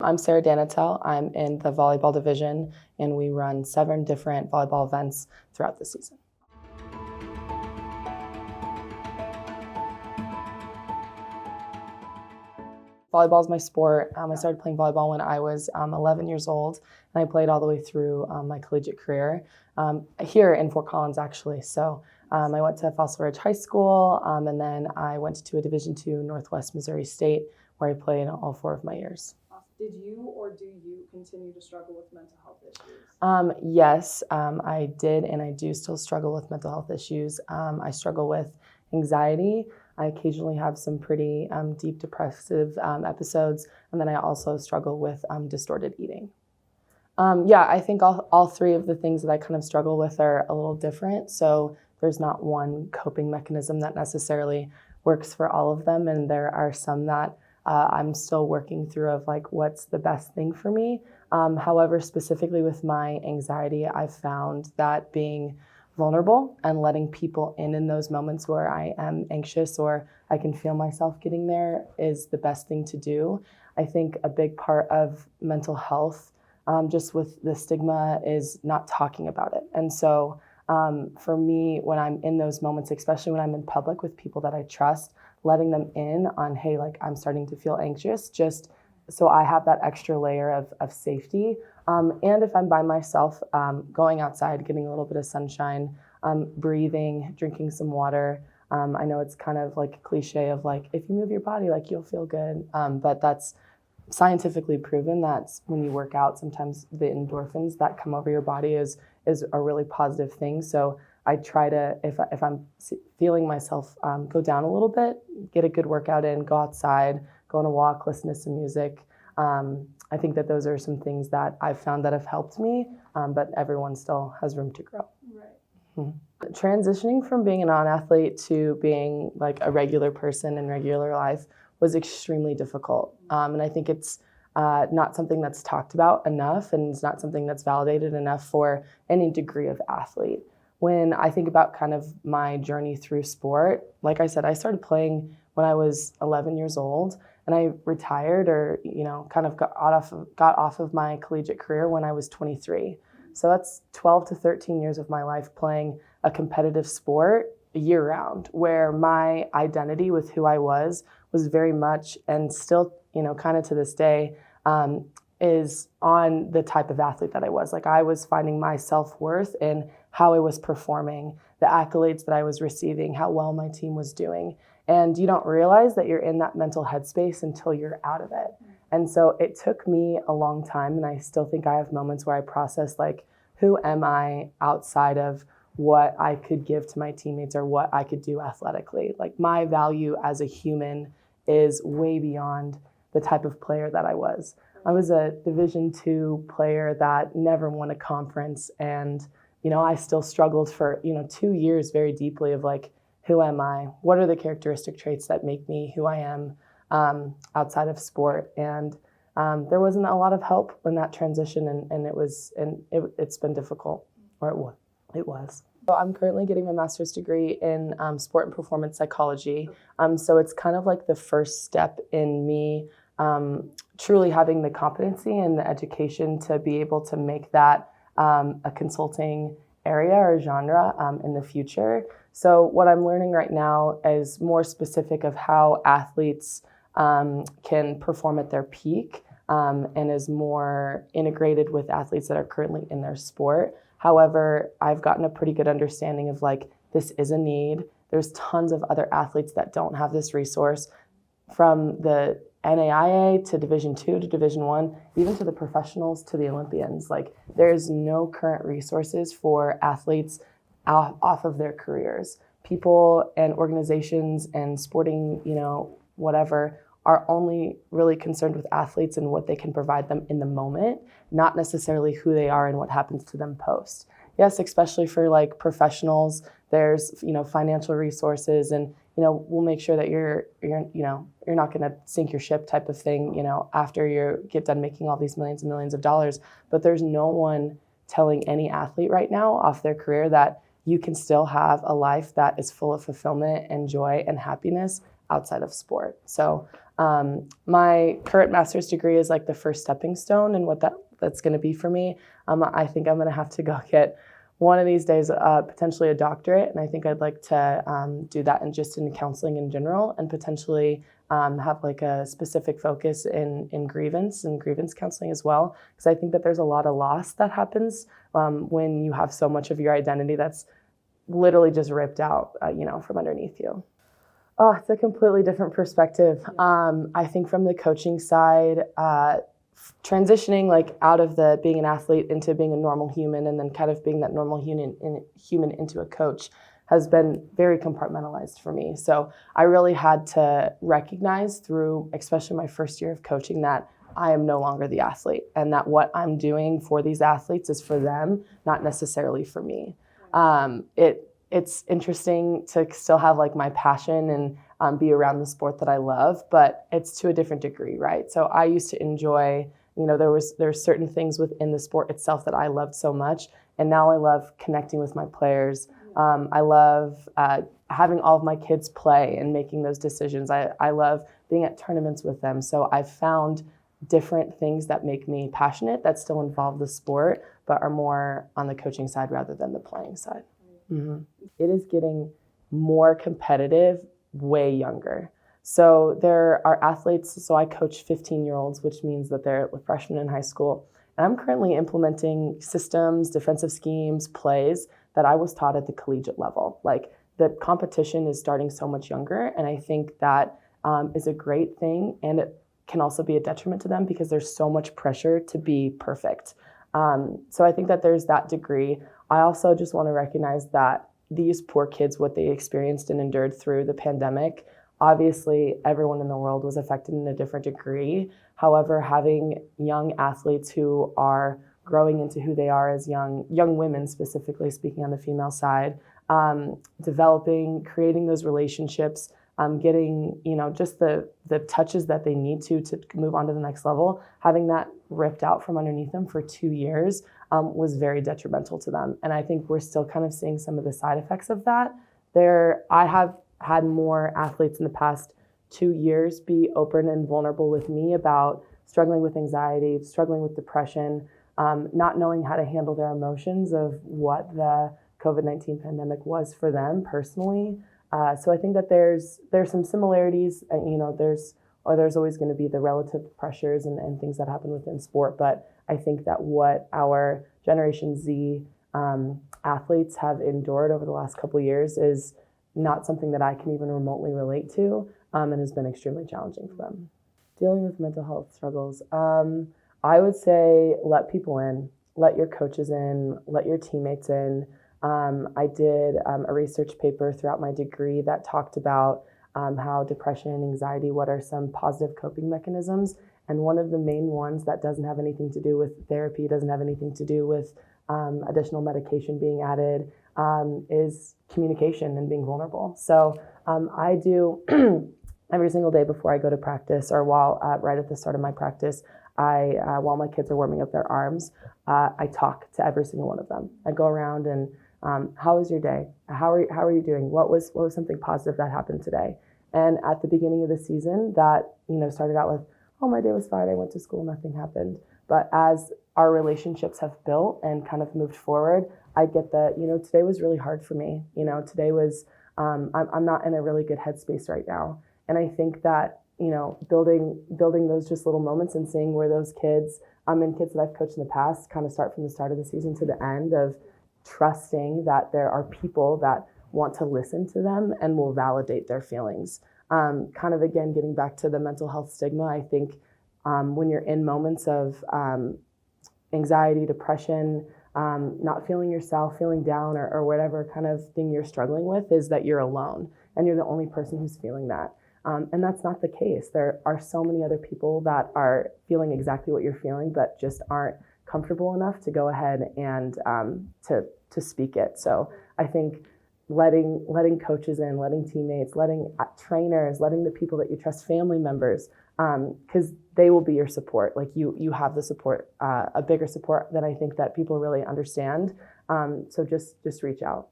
I'm Sarah Dannettell. I'm in the volleyball division, and we run 7 different volleyball events throughout the season. Volleyball is my sport. I started playing volleyball when I was 11 years old, and I played all the way through my collegiate career here in Fort Collins, actually. So I went to Fossil Ridge High School, and then I went to a Division II Northwest Missouri State, where I played all 4 of my years. Did you or do you continue to struggle with mental health issues? Yes, I did, and I do still struggle with mental health issues. I struggle with anxiety. I occasionally have some pretty deep depressive episodes, and then I also struggle with distorted eating. Yeah, I think all 3 of the things that I kind of struggle with are a little different. So there's not one coping mechanism that necessarily works for all of them, and there are some that I'm still working through of like what's the best thing for me. However, specifically with my anxiety, I've found that being vulnerable and letting people in those moments where I am anxious or I can feel myself getting there is the best thing to do. I think a big part of mental health, just with the stigma, is not talking about it. And so for me, when I'm in those moments, especially when I'm in public with people that I trust, letting them in on, hey, like I'm starting to feel anxious, just so I have that extra layer of safety. And if I'm by myself, going outside, getting a little bit of sunshine, breathing, drinking some water. I know it's kind of like a cliche of like, if you move your body, like you'll feel good. But that's scientifically proven that when you work out, sometimes the endorphins that come over your body is a really positive thing. So I try to, if I'm feeling myself go down a little bit, get a good workout in, go outside, go on a walk, listen to some music. I think that those are some things that I've found that have helped me, but everyone still has room to grow. Right. Transitioning from being a non-athlete to being like a regular person in regular life was extremely difficult. And I think it's not something that's talked about enough, and it's not something that's validated enough for any degree of athlete. When I think about kind of my journey through sport, like I said, I started playing when I was 11 years old, and I retired or, kind of got off of my collegiate career when I was 23. So that's 12 to 13 years of my life playing a competitive sport year round, where my identity with who I was very much, and still, kind of to this day, is on the type of athlete that I was. Like I was finding my self-worth in how I was performing, the accolades that I was receiving, how well my team was doing. And you don't realize that you're in that mental headspace until you're out of it. And so it took me a long time, and I still think I have moments where I process like, who am I outside of what I could give to my teammates or what I could do athletically? Like my value as a human is way beyond the type of player that I was. I was a Division II player that never won a conference, and I still struggled for 2 years very deeply of like, who am I? What are the characteristic traits that make me who I am outside of sport? And there wasn't a lot of help in that transition, and it's been difficult, or it was. So I'm currently getting my master's degree in sport and performance psychology. So it's kind of like the first step in me truly having the competency and the education to be able to make that a consulting area or genre in the future. So what I'm learning right now is more specific of how athletes can perform at their peak, and is more integrated with athletes that are currently in their sport. However, I've gotten a pretty good understanding of like, this is a need. There's tons of other athletes that don't have this resource, from the NAIA to Division II to Division I, even to the professionals to the Olympians. Like there's no current resources for athletes off of their careers. People and organizations and sporting, whatever, are only really concerned with athletes and what they can provide them in the moment, not necessarily who they are and what happens to them post. Yes, especially for like professionals, there's financial resources, and we'll make sure that you're not going to sink your ship type of thing, after you get done making all these millions and millions of dollars. But there's no one telling any athlete right now off their career that you can still have a life that is full of fulfillment and joy and happiness outside of sport. So My current master's degree is like the first stepping stone and what that's going to be for me. I think I'm going to have to go get one of these days potentially a doctorate, and I think I'd like to do that in counseling in general, and potentially have like a specific focus in grievance and grievance counseling as well, because I think that there's a lot of loss that happens when you have so much of your identity that's literally just ripped out, from underneath you. Oh, it's a completely different perspective. I think from the coaching side, transitioning like out of the being an athlete into being a normal human, and then kind of being that normal human into a coach has been very compartmentalized for me. So I really had to recognize through, especially my first year of coaching, that I am no longer the athlete, and that what I'm doing for these athletes is for them, not necessarily for me. It's interesting to still have like my passion and be around the sport that I love, but it's to a different degree, right? So I used to enjoy, there's certain things within the sport itself that I loved so much, and now I love connecting with my players. I love having all of my kids play and making those decisions. I love being at tournaments with them. So I've found different things that make me passionate that still involve the sport, but are more on the coaching side rather than the playing side. Mm-hmm. It is getting more competitive way younger. So there are athletes, so I coach 15-year-olds, which means that they're freshmen in high school. And I'm currently implementing systems, defensive schemes, plays that I was taught at the collegiate level. Like, the competition is starting so much younger, and I think that is a great thing, and it can also be a detriment to them because there's so much pressure to be perfect. So I think that there's that degree. I also just want to recognize that these poor kids, what they experienced and endured through the pandemic, obviously everyone in the world was affected in a different degree. However, having young athletes who are growing into who they are as young women, specifically speaking on the female side, developing, creating those relationships, getting, just the touches that they need to move on to the next level, having that ripped out from underneath them for 2 years was very detrimental to them. And I think we're still kind of seeing some of the side effects of that. I have had more athletes in the past 2 years be open and vulnerable with me about struggling with anxiety, struggling with depression, not knowing how to handle their emotions of what the COVID-19 pandemic was for them personally. So I think that there's some similarities, there's always going to be the relative pressures and things that happen within sport. But I think that what our Generation Z athletes have endured over the last couple of years is not something that I can even remotely relate to, and has been extremely challenging for them. Dealing with mental health struggles, I would say let people in, let your coaches in, let your teammates in. I did a research paper throughout my degree that talked about how depression and anxiety, what are some positive coping mechanisms. And one of the main ones that doesn't have anything to do with therapy, doesn't have anything to do with additional medication being added, is communication and being vulnerable. So I do every single day before I go to practice, or right at the start of my practice, while my kids are warming up their arms, I talk to every single one of them. I go around and how was your day? How are you doing? What was something positive that happened today? And at the beginning of the season, that started out with, oh, my day was fine. I went to school, nothing happened. But as our relationships have built and kind of moved forward, I get that today was really hard for me. Today was I'm not in a really good headspace right now. And I think that building those just little moments and seeing where those kids and kids that I've coached in the past kind of start from the start of the season to the end, of trusting that there are people that want to listen to them and will validate their feelings. Kind of, again, getting back to the mental health stigma, I think when you're in moments of anxiety, depression, not feeling yourself, feeling down, or whatever kind of thing you're struggling with, is that you're alone and you're the only person who's feeling that. And that's not the case. There are so many other people that are feeling exactly what you're feeling, but just aren't comfortable enough to go ahead and to speak it. So I think letting coaches in, letting teammates, letting trainers, letting the people that you trust, family members, because they will be your support. Like you have the support, a bigger support than I think that people really understand. So just reach out.